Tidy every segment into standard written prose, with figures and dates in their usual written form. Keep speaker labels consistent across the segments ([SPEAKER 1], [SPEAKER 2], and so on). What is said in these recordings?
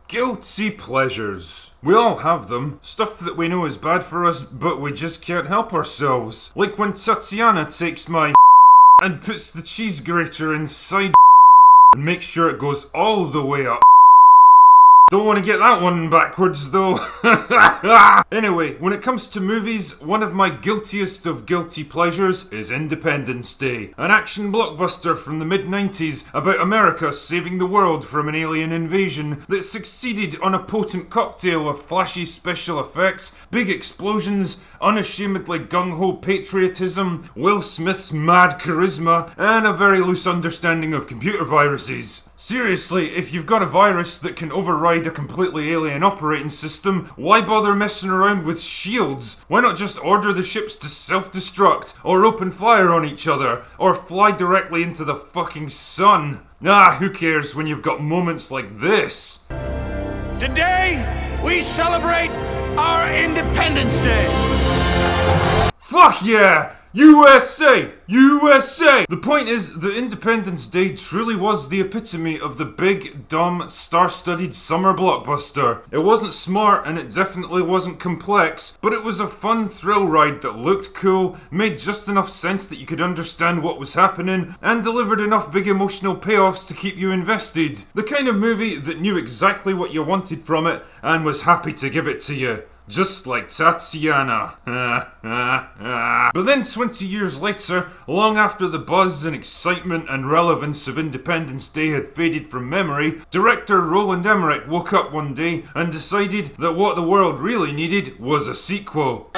[SPEAKER 1] Guilty pleasures. We all have them. Stuff that we know is bad for us, but we just can't help ourselves. Like when Tatiana takes my and puts the cheese grater inside and makes sure it goes all the way up. Don't want to get that one backwards though. Anyway, when it comes to movies, one of my guiltiest of guilty pleasures is Independence Day, an action blockbuster from the mid-90s about America saving the world from an alien invasion that succeeded on a potent cocktail of flashy special effects, big explosions, unashamedly gung-ho patriotism, Will Smith's mad charisma, and a very loose understanding of computer viruses. Seriously, if you've got a virus that can override a completely alien operating system, why bother messing around with shields? Why not just order the ships to self-destruct, or open fire on each other, or fly directly into the fucking sun? Who cares when you've got moments like this?
[SPEAKER 2] Today, we celebrate our Independence Day.
[SPEAKER 1] Fuck yeah! USA! USA! The point is that Independence Day truly was the epitome of the big, dumb, star-studded summer blockbuster. It wasn't smart and it definitely wasn't complex, but it was a fun thrill ride that looked cool, made just enough sense that you could understand what was happening, and delivered enough big emotional payoffs to keep you invested. The kind of movie that knew exactly what you wanted from it and was happy to give it to you. Just like Tatiana. But then 20 years later, long after the buzz and excitement and relevance of Independence Day had faded from memory, director Roland Emmerich woke up one day and decided that what the world really needed was a sequel.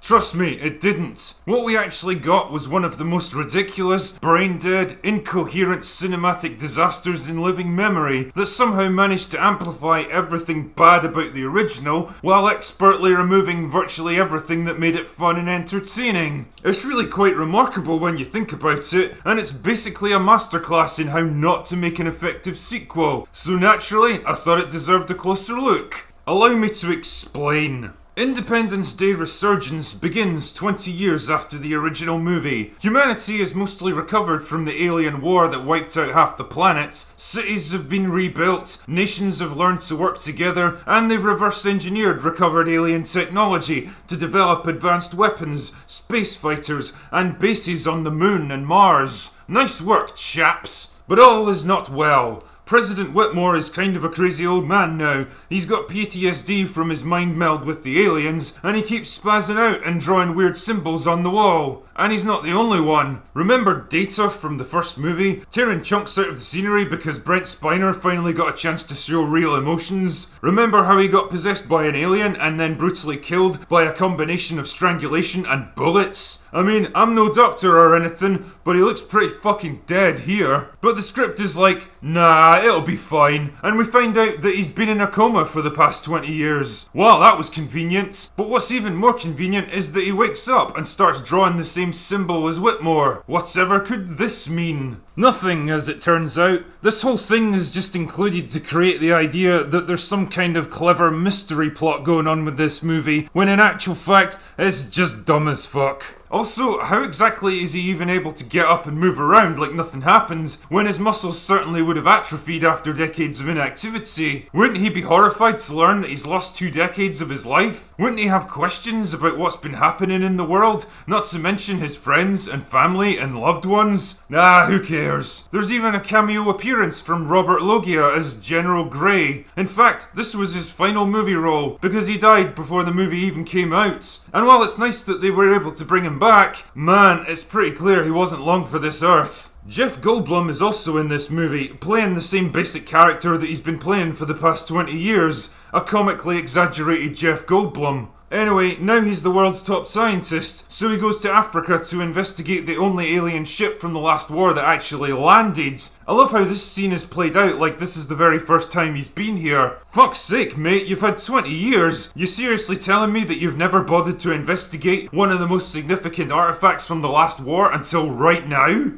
[SPEAKER 1] Trust me, it didn't. What we actually got was one of the most ridiculous, brain-dead, incoherent cinematic disasters in living memory that somehow managed to amplify everything bad about the original while expertly removing virtually everything that made it fun and entertaining. It's really quite remarkable when you think about it, and it's basically a masterclass in how not to make an effective sequel. So naturally, I thought it deserved a closer look. Allow me to explain. Independence Day Resurgence begins 20 years after the original movie. Humanity has mostly recovered from the alien war that wiped out half the planet, cities have been rebuilt, nations have learned to work together, and they've reverse-engineered recovered alien technology to develop advanced weapons, space fighters, and bases on the moon and Mars. Nice work, chaps! But all is not well. President Whitmore is kind of a crazy old man now. He's got PTSD from his mind meld with the aliens, and he keeps spazzing out and drawing weird symbols on the wall. And he's not the only one. Remember Data from the first movie? Tearing chunks out of the scenery because Brent Spiner finally got a chance to show real emotions? Remember how he got possessed by an alien and then brutally killed by a combination of strangulation and bullets? I mean, I'm no doctor or anything, but he looks pretty fucking dead here. But the script is like, nah, it'll be fine. And we find out that he's been in a coma for the past 20 years. Well, that was convenient. But what's even more convenient is that he wakes up and starts drawing the same symbol as Whitmore. Whatever could this mean? Nothing, as it turns out. This whole thing is just included to create the idea that there's some kind of clever mystery plot going on with this movie, when in actual fact, it's just dumb as fuck. Also, how exactly is he even able to get up and move around like nothing happens, when his muscles certainly would have atrophied after decades of inactivity? Wouldn't he be horrified to learn that he's lost 2 decades of his life? Wouldn't he have questions about what's been happening in the world, not to mention his friends and family and loved ones? Who cares? There's even a cameo appearance from Robert Loggia as General Grey. In fact, this was his final movie role, because he died before the movie even came out. And while it's nice that they were able to bring him back, man, it's pretty clear he wasn't long for this earth. Jeff Goldblum is also in this movie, playing the same basic character that he's been playing for the past 20 years, a comically exaggerated Jeff Goldblum. Anyway, now he's the world's top scientist, so he goes to Africa to investigate the only alien ship from the last war that actually landed. I love how this scene is played out like this is the very first time he's been here. Fuck's sake, mate, you've had 20 years. You seriously telling me that you've never bothered to investigate one of the most significant artifacts from the last war until right now?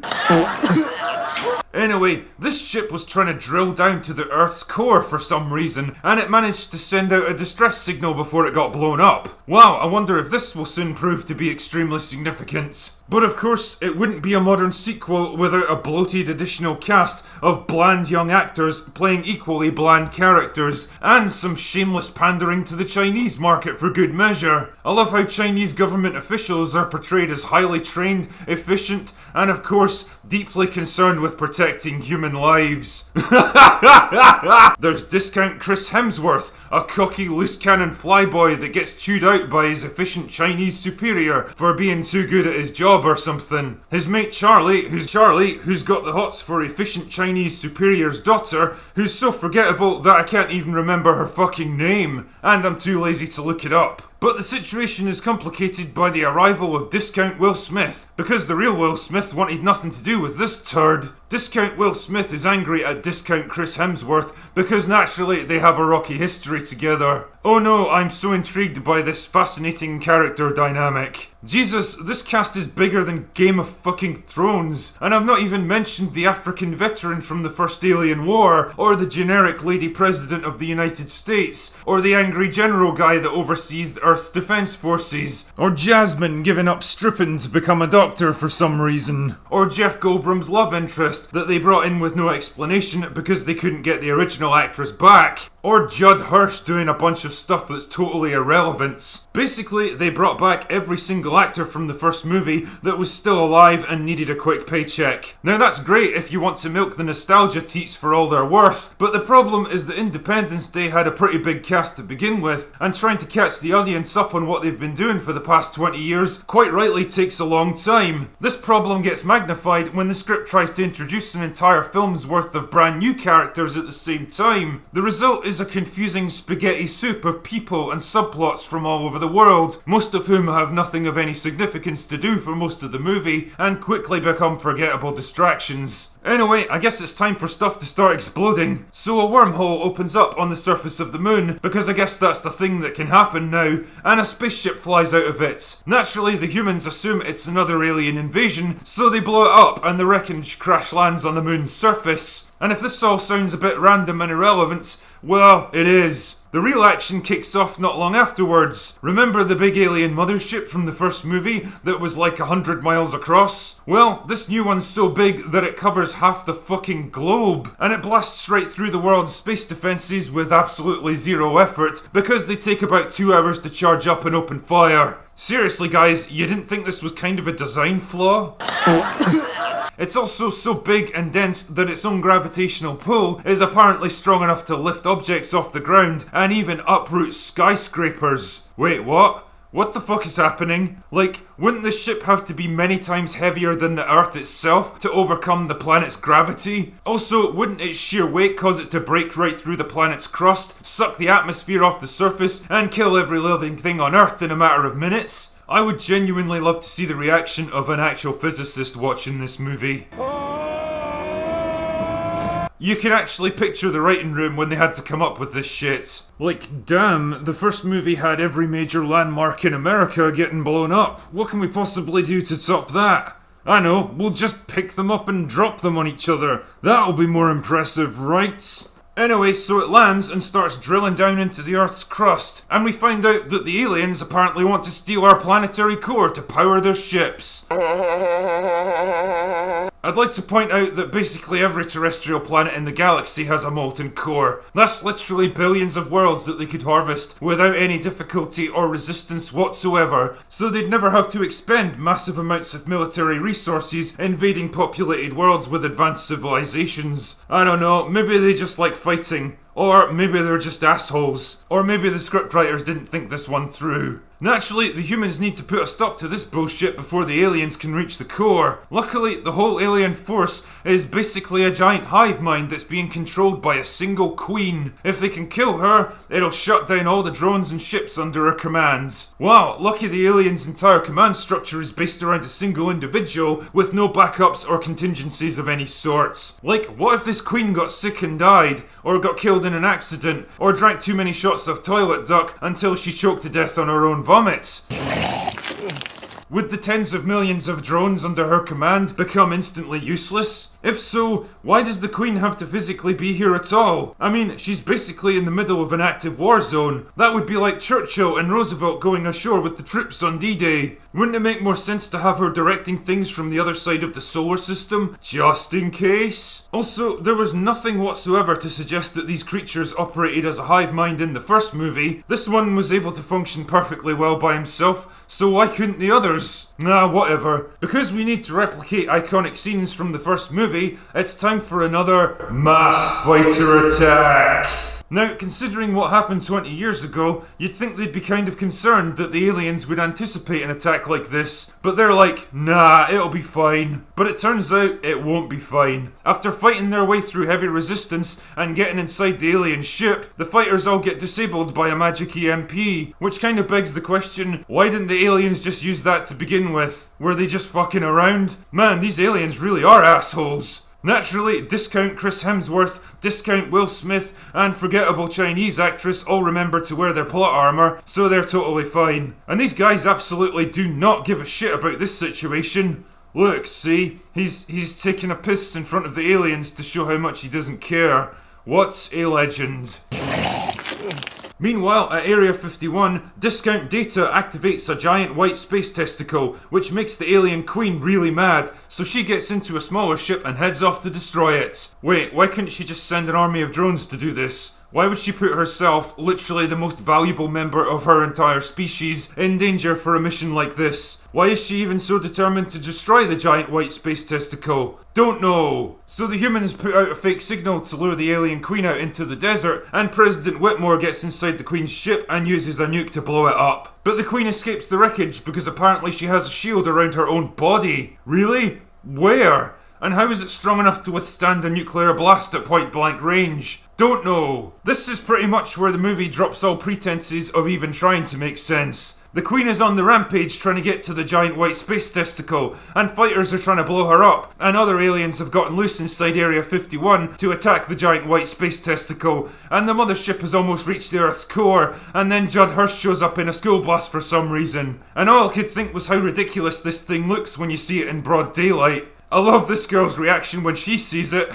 [SPEAKER 1] Anyway, this ship was trying to drill down to the Earth's core for some reason, and it managed to send out a distress signal before it got blown up. Wow, I wonder if this will soon prove to be extremely significant. But of course, it wouldn't be a modern sequel without a bloated additional cast of bland young actors playing equally bland characters, and some shameless pandering to the Chinese market for good measure. I love how Chinese government officials are portrayed as highly trained, efficient, and of course, deeply concerned with protecting human lives. There's discount Chris Hemsworth, a cocky loose cannon flyboy that gets chewed out by his efficient Chinese superior for being too good at his job or something. His mate Charlie, who's got the hots for efficient Chinese superior's daughter, who's so forgettable that I can't even remember her fucking name, and I'm too lazy to look it up. But the situation is complicated by the arrival of Discount Will Smith, because the real Will Smith wanted nothing to do with this turd. Discount Will Smith is angry at Discount Chris Hemsworth because naturally they have a rocky history together. Oh no, I'm so intrigued by this fascinating character dynamic. Jesus, this cast is bigger than Game of fucking Thrones, and I've not even mentioned the African veteran from the first Alien War, or the generic Lady President of the United States, or the angry general guy that oversees the Earth's defense forces, or Jasmine giving up stripping to become a doctor for some reason, or Jeff Goldblum's love interest that they brought in with no explanation because they couldn't get the original actress back, or Judd Hirsch doing a bunch of stuff that's totally irrelevant. Basically, they brought back every single actor from the first movie that was still alive and needed a quick paycheck. Now that's great if you want to milk the nostalgia teats for all they're worth, but the problem is that Independence Day had a pretty big cast to begin with, and trying to catch the audience up on what they've been doing for the past 20 years quite rightly takes a long time. This problem gets magnified when the script tries to introduce an entire film's worth of brand new characters at the same time. The result is a confusing spaghetti soup of people and subplots from all over the world, most of whom have nothing of any significance to do for most of the movie, and quickly become forgettable distractions. Anyway, I guess it's time for stuff to start exploding. So a wormhole opens up on the surface of the moon, because I guess that's the thing that can happen now, and a spaceship flies out of it. Naturally, the humans assume it's another alien invasion, so they blow it up and the wreckage crash lands on the moon's surface. And if this all sounds a bit random and irrelevant, well, it is. The real action kicks off not long afterwards. Remember the big alien mothership from the first movie that was like 100 miles across? Well, this new one's so big that it covers half the fucking globe, and it blasts straight through the world's space defenses with absolutely zero effort because they take about 2 hours to charge up and open fire. Seriously guys, you didn't think this was kind of a design flaw? It's also so big and dense that its own gravitational pull is apparently strong enough to lift objects off the ground and even uproot skyscrapers. Wait, what? What the fuck is happening? Like, wouldn't the ship have to be many times heavier than the Earth itself to overcome the planet's gravity? Also, wouldn't its sheer weight cause it to break right through the planet's crust, suck the atmosphere off the surface, and kill every living thing on Earth in a matter of minutes? I would genuinely love to see the reaction of an actual physicist watching this movie. You can actually picture the writing room when they had to come up with this shit. Like, damn, the first movie had every major landmark in America getting blown up. What can we possibly do to top that? I know, we'll just pick them up and drop them on each other. That'll be more impressive, right? Anyway, so it lands and starts drilling down into the Earth's crust, and we find out that the aliens apparently want to steal our planetary core to power their ships. I'd like to point out that basically every terrestrial planet in the galaxy has a molten core. That's literally billions of worlds that they could harvest without any difficulty or resistance whatsoever, so they'd never have to expend massive amounts of military resources invading populated worlds with advanced civilizations. I don't know, maybe they just like fighting. Or maybe they're just assholes. Or maybe the scriptwriters didn't think this one through. Naturally, the humans need to put a stop to this bullshit before the aliens can reach the core. Luckily, the whole alien force is basically a giant hive mind that's being controlled by a single queen. If they can kill her, it'll shut down all the drones and ships under her commands. Wow, lucky the aliens' entire command structure is based around a single individual with no backups or contingencies of any sorts. Like, what if this queen got sick and died, or got killed in an accident, or drank too many shots of toilet duck until she choked to death on her own vomit? Would the tens of millions of drones under her command become instantly useless? If so, why does the Queen have to physically be here at all? I mean, she's basically in the middle of an active war zone. That would be like Churchill and Roosevelt going ashore with the troops on D-Day. Wouldn't it make more sense to have her directing things from the other side of the solar system, just in case? Also, there was nothing whatsoever to suggest that these creatures operated as a hive mind in the first movie. This one was able to function perfectly well by himself, so why couldn't the others? Nah, whatever. Because we need to replicate iconic scenes from the first movie, it's time for another mass fighter attack. Now, considering what happened 20 years ago, you'd think they'd be kind of concerned that the aliens would anticipate an attack like this, but they're like, nah, it'll be fine. But it turns out it won't be fine. After fighting their way through heavy resistance and getting inside the alien ship, the fighters all get disabled by a magic EMP, which kind of begs the question, why didn't the aliens just use that to begin with? Were they just fucking around? Man, these aliens really are assholes. Naturally, discount Chris Hemsworth, discount Will Smith, and forgettable Chinese actress all remember to wear their plot armor, so they're totally fine. And these guys absolutely do not give a shit about this situation. Look, see? He's taking a piss in front of the aliens to show how much he doesn't care. What's a legend? Meanwhile, at Area 51, Discount Data activates a giant white space testicle, which makes the alien queen really mad, so she gets into a smaller ship and heads off to destroy it. Wait, why couldn't she just send an army of drones to do this? Why would she put herself, literally the most valuable member of her entire species, in danger for a mission like this? Why is she even so determined to destroy the giant white space testicle? Don't know. So the humans put out a fake signal to lure the alien queen out into the desert, and President Whitmore gets inside the queen's ship and uses a nuke to blow it up. But the queen escapes the wreckage because apparently she has a shield around her own body. Really? Where? And how is it strong enough to withstand a nuclear blast at point blank range? Don't know. This is pretty much where the movie drops all pretenses of even trying to make sense. The Queen is on the rampage trying to get to the giant white space testicle, and fighters are trying to blow her up, and other aliens have gotten loose inside Area 51 to attack the giant white space testicle, and the mothership has almost reached the Earth's core, and then Judd Hirsch shows up in a school bus for some reason. And all I could think was how ridiculous this thing looks when you see it in broad daylight. I love this girl's reaction when she sees it.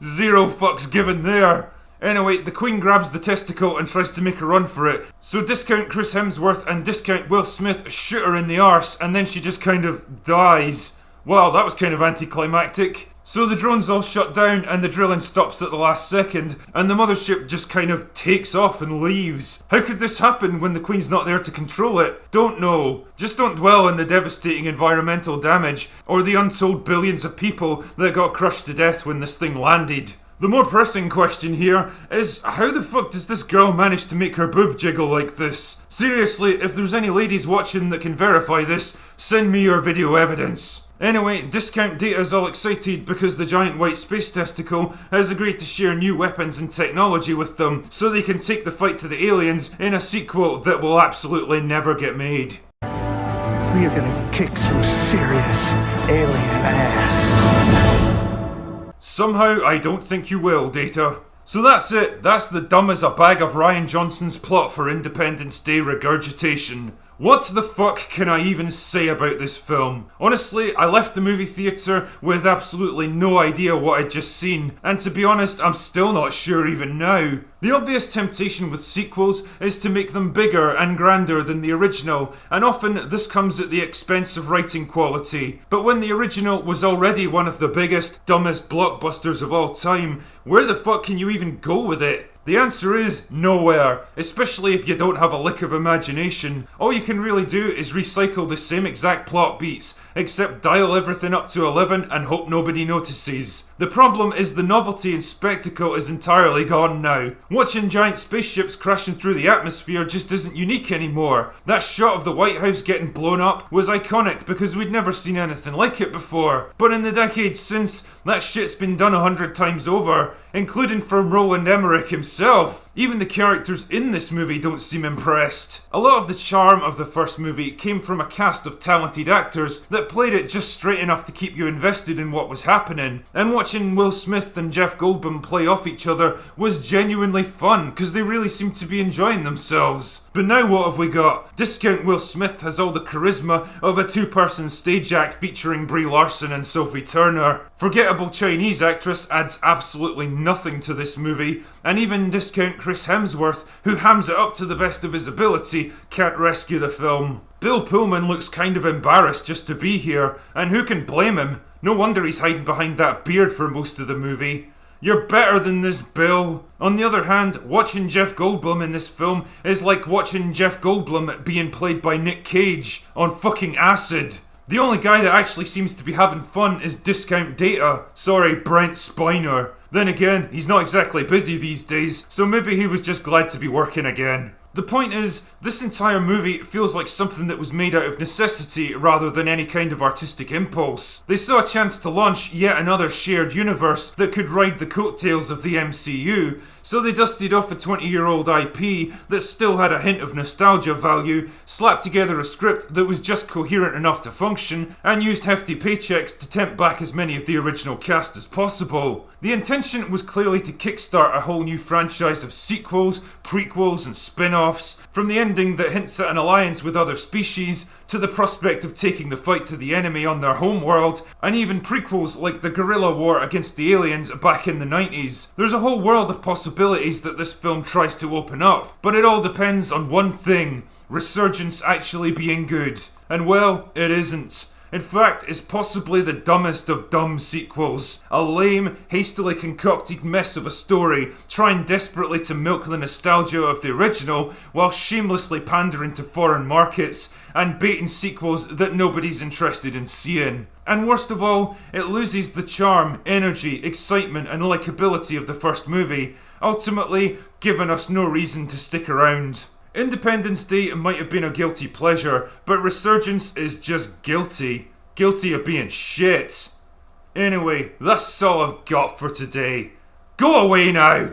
[SPEAKER 1] Zero fucks given there. Anyway, the Queen grabs the testicle and tries to make a run for it. So discount Chris Hemsworth and discount Will Smith shoot her in the arse, and then she just kind of dies. Wow, that was kind of anticlimactic. So the drones all shut down and the drilling stops at the last second, and the mothership just kind of takes off and leaves. How could this happen when the Queen's not there to control it? Don't know. Just don't dwell on the devastating environmental damage or the untold billions of people that got crushed to death when this thing landed. The more pressing question here is, how the fuck does this girl manage to make her boob jiggle like this? Seriously, if there's any ladies watching that can verify this, send me your video evidence. Anyway, Discount Data's all excited because the giant white space testicle has agreed to share new weapons and technology with them so they can take the fight to the aliens in a sequel that will absolutely never get made.
[SPEAKER 3] We are gonna kick some serious alien ass.
[SPEAKER 1] Somehow, I don't think you will, Data. So that's it. That's the dumb as a bag of Ryan Johnson's plot for Independence Day regurgitation. What the fuck can I even say about this film? Honestly, I left the movie theatre with absolutely no idea what I'd just seen, and to be honest, I'm still not sure even now. The obvious temptation with sequels is to make them bigger and grander than the original, and often this comes at the expense of writing quality. But when the original was already one of the biggest, dumbest blockbusters of all time, where the fuck can you even go with it? The answer is nowhere, especially if you don't have a lick of imagination. All you can really do is recycle the same exact plot beats, except dial everything up to 11 and hope nobody notices. The problem is the novelty and spectacle is entirely gone now. Watching giant spaceships crashing through the atmosphere just isn't unique anymore. That shot of the White House getting blown up was iconic because we'd never seen anything like it before. But in the decades since, that shit's been done 100 times over, including from Roland Emmerich himself. Even the characters in this movie don't seem impressed. A lot of the charm of the first movie came from a cast of talented actors that that played it just straight enough to keep you invested in what was happening. And watching Will Smith and Jeff Goldblum play off each other was genuinely fun, because they really seemed to be enjoying themselves. But now what have we got? Discount Will Smith has all the charisma of a two-person stage act featuring Brie Larson and Sophie Turner. Forgettable Chinese actress adds absolutely nothing to this movie, and even discount Chris Hemsworth, who hams it up to the best of his ability, can't rescue the film. Bill Pullman looks kind of embarrassed just to be here, and who can blame him? No wonder he's hiding behind that beard for most of the movie. You're better than this, Bill. On the other hand, watching Jeff Goldblum in this film is like watching Jeff Goldblum being played by Nick Cage on fucking acid. The only guy that actually seems to be having fun is Discount Data. Sorry, Brent Spiner. Then again, he's not exactly busy these days, so maybe he was just glad to be working again. The point is, this entire movie feels like something that was made out of necessity rather than any kind of artistic impulse. They saw a chance to launch yet another shared universe that could ride the coattails of the MCU, so they dusted off a 20-year-old IP that still had a hint of nostalgia value, slapped together a script that was just coherent enough to function, and used hefty paychecks to tempt back as many of the original cast as possible. The intention was clearly to kickstart a whole new franchise of sequels, prequels, and spin-offs, from the ending that hints at an alliance with other species, to the prospect of taking the fight to the enemy on their homeworld, and even prequels like the guerrilla war against the aliens back in the 90s. There's a whole world of possibilities that this film tries to open up, but it all depends on one thing: Resurgence actually being good. And well, it isn't. In fact, it's possibly the dumbest of dumb sequels. A lame, hastily concocted mess of a story, trying desperately to milk the nostalgia of the original, while shamelessly pandering to foreign markets, and baiting sequels that nobody's interested in seeing. And worst of all, it loses the charm, energy, excitement, and likability of the first movie, ultimately giving us no reason to stick around. Independence Day might have been a guilty pleasure, but Resurgence is just guilty. Guilty of being shit. Anyway, that's all I've got for today. Go away now!